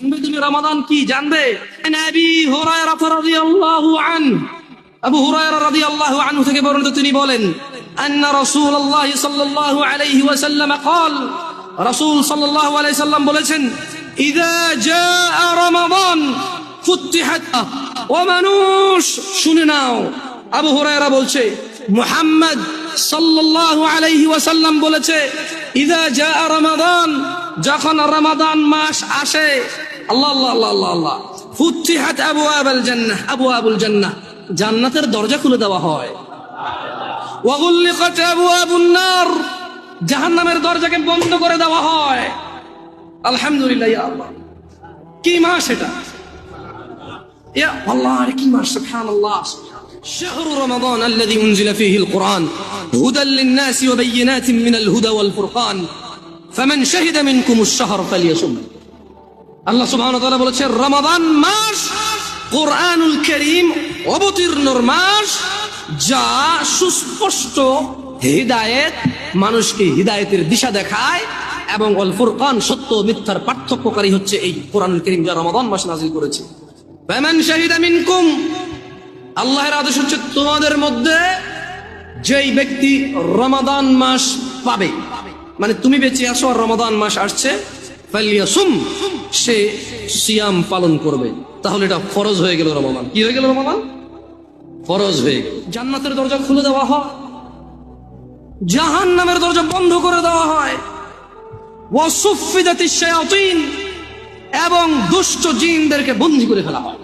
জানবে তুমি রমাদান কি জানবে? আবি হুরায়রা রাদিয়াল্লাহু আনহু, আবু হুরায়রা রাদিয়াল্লাহু আনহু থেকে বর্ণিত, তিনি বলেন আন্না রাসূলুল্লাহ সাল্লাল্লাহু আলাইহি ওয়াসাল্লাম قال, রাসূল সাল্লাল্লাহু আলাইহি সাল্লাম বলেছেন, ইযা জাআ রমাদান ফুতিহাত ওয়া মানুষ। শুনে নাও, আবু হুরায়রা বলছে মুহাম্মদ সাল্লাল্লাহু আলাইহি ওয়াসাল্লাম বলেছে, ইযা জাআ রমাদান, যখন রমাদান মাস আসে, আল্লাহ আল্লাহ আল্লাহ আল্লাহ আল্লাহ, ফুতিহাত আবওয়াবুল জান্নাহ, আবওয়াবুল জান্নাহ, জান্নাতের দরজা খুলে দেওয়া হয়। ওয়া গুলিকাত আবওয়াবুন নার, জাহান্নামের দরজাকে বন্ধ করে দেওয়া হয়। আলহামদুলিল্লাহ, ইয়া আল্লাহ, কি মাস এটা? ইয়া আল্লাহ, আরে কি মাস! সুবহানাল্লাহ। শাহরু রমাদান আল্লাযী উনজিলা ফীহিল কুরআন হুদাল লিন-নাসি ওয়া বায়িনাতিন মিনাল হুদা ওয়াল ফুরকান ফামান শাহিদা মিনকুমুশ শাহর ফালিয়াসুম। আল্লাহ সুবহানাহু ওয়া তাআলা বলেছেন, রমাদান মাস কুরআনুল কারীম অবতীর্ণ মাস, যা সুস্পষ্ট হিদায়াত, মানুষকে হিদায়াতের দিশা দেখায়, এবং ওয়াল ফুরকান, সত্য ও মিথ্যার পার্থক্যকারী হচ্ছে এই কুরআনুল কারীম, যা রমাদান মাস নাযিল করেছে। ফামান শাহিদা মিনকুম, আল্লাহর আদেশ হচ্ছে তোমাদের মধ্যে যেই ব্যক্তি রমাদান মাস পাবে, মানে তুমি বেঁচে আসো আর রমাদান মাস আসছে, ফালিয়াসুম, সে সিয়াম পালন করবে। তাহলে এটা ফরজ হয়ে গেল। রমাদান কি হয়ে গেল? রমাদান ফরজ হয়ে গেল। জান্নাতের দরজা খুলে দেওয়া হয়, জাহান্নামের দরজা বন্ধ করে দেওয়া হয়। ওয়া সুফিদাতিশ শায়াতিন, এবং দুষ্ট জিনদেরকে বন্দী করে ফেলা হয়।